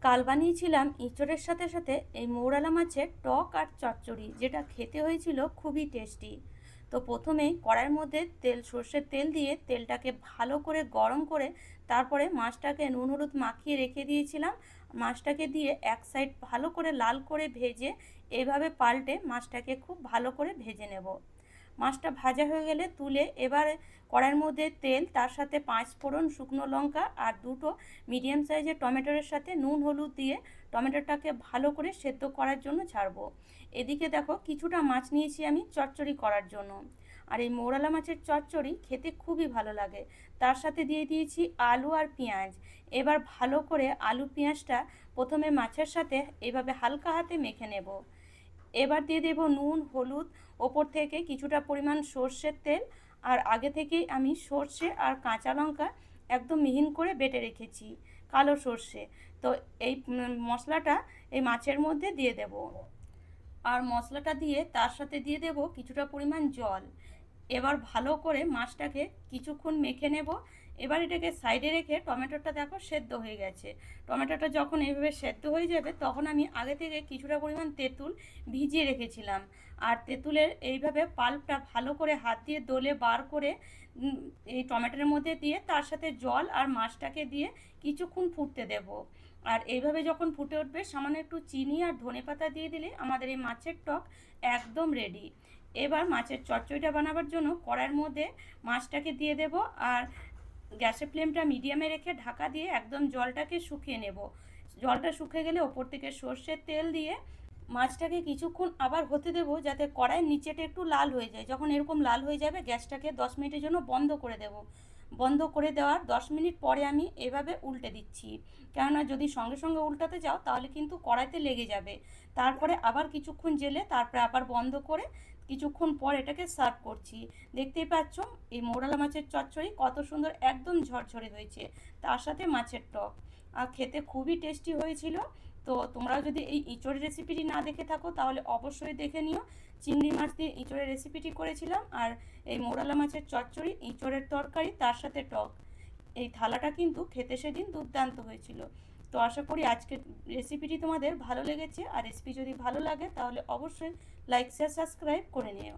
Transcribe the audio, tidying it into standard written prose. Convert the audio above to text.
কাল বানিয়েছিলাম এঁচোড়ের সাথে সাথে এই মৌরালা মাছের টক আর চচ্চড়ি, যেটা খেতে হয়েছিল খুবই টেস্টি। তো প্রথমেই কড়াইয়ের মধ্যে সর্ষের তেল দিয়ে তেলটাকে ভালো করে গরম করে তারপরে মাছটাকে নুন হলুদ মাখিয়ে রেখে দিয়েছিলাম। মাছটাকে দিয়ে এক সাইড ভালো করে লাল করে ভেজে এইভাবে পাল্টে মাছটাকে খুব ভালো করে ভেজে নেব। মাছটা ভাজা হয়ে গেলে তুলে এবার কড়াইয়ের মধ্যে তেল, তার সাথে 5 ফোড়ন, শুকনো লঙ্কা আর দুটো মিডিয়াম সাইজের টমেটোর সাথে নুন হলুদ দিয়ে টমেটোটাকে ভালো করে সেদ্ধ করার জন্য ছাড়বো। এদিকে দেখো কিছুটা মাছ নিয়েছি আমি চচ্চড়ি করার জন্য। আর এই মৌরালা মাছের চচ্চড়ি খেতে খুবই ভালো লাগে। তার সাথে দিয়ে দিয়েছি আলু আর পেঁয়াজ। এবার ভালো করে আলু পেঁয়াজটা প্রথমে মাছের সাথে এভাবে হালকা হাতে মেখে নেব। এবার দিয়ে দেব নুন হলুদ, ওপর থেকে কিছুটা পরিমাণ সর্ষের তেল, আর আগে থেকেই আমি সর্ষে আর কাঁচা লঙ্কা একদম মিহিন করে বেটে রেখেছি, কালো সর্ষে। তো এই মশলাটা এই মাছের মধ্যে দিয়ে দেব। আর মশলাটা দিয়ে তার সাথে দিয়ে দেব কিছুটা পরিমাণ জল। এবার ভালো করে মাছটাকে কিছুক্ষণ মেখে নেব। এবার এটাকে সাইডে রেখে টমেটোটা দেখো সেদ্ধ হয়ে গেছে। টমেটোটা যখন এইভাবে সেদ্ধ হয়ে যাবে তখন আমি আগে থেকে কিছুটা পরিমাণ তেঁতুল ভিজিয়ে রেখেছিলাম। আর তেঁতুলের এইভাবে পাল্পটা ভালো করে হাত দিয়ে দলে বার করে এই টমেটোর মধ্যে দিয়ে তার সাথে জল আর মাছটাকে দিয়ে কিছুক্ষণ ফুটতে দেব। আর এইভাবে যখন ফুটে উঠবে সামান্য একটু চিনি আর ধনেপাতা দিয়ে দিলে আমাদের এই মাছের টক একদম রেডি। এবার মাছের চচ্চড়িটা বানাবার জন্য কড়াইয়ের মধ্যে মাছটাকে দিয়ে দেব, আর গ্যাসের ফ্লেমটা মিডিয়ামে রেখে ঢাকা দিয়ে একদম জলটাকে শুকিয়ে নেব। জলটা শুকিয়ে গেলে ওপর থেকে সর্ষের তেল দিয়ে মাছটাকে কিছুক্ষণ আবার হতে দেব, যাতে কড়াইয়ের নিচেটা একটু লাল হয়ে যায়। যখন এরকম লাল হয়ে যাবে গ্যাসটাকে 10 মিনিটের জন্য বন্ধ করে দেব। বন্ধ করে দেওয়ার 10 মিনিট পরে আমি এভাবে উল্টে দিচ্ছি, কেননা যদি সঙ্গে সঙ্গে উল্টাতে যাও তাহলে কিন্তু কড়াইতে লেগে যাবে। তারপরে আবার কিছুক্ষণ জেলে তারপরে আবার বন্ধ করে কিছুক্ষণ পর এটাকে সার্ভ করছি। দেখতেই পাচ্ছ এই মৌরালা মাছের চচ্চড়ি কত সুন্দর একদম ঝরঝরে হয়েছে, তার সাথে মাছের টক, আর খেতে খুবই টেস্টি হয়েছিল। তো তোমরাও যদি এই ইঁচড়ের রেসিপিটি না দেখে থাকো তাহলে অবশ্যই দেখে নিও। চিংড়ি মাছ দিয়ে ইঁচড়ের রেসিপিটি করেছিলাম, আর এই মৌরালা মাছের চচ্চড়ি, ইঁচড়ের তরকারি, তার সাথে টক। এই থালাটা কিন্তু খেতে সেদিন দুর্দান্ত হয়েছিল। তো আশা করি আজকের রেসিপিটি তোমাদের ভালো লেগেছে। আর রেসিপি যদি ভালো লাগে তাহলে অবশ্যই লাইক শেয়ার সাবস্ক্রাইব করে নিও।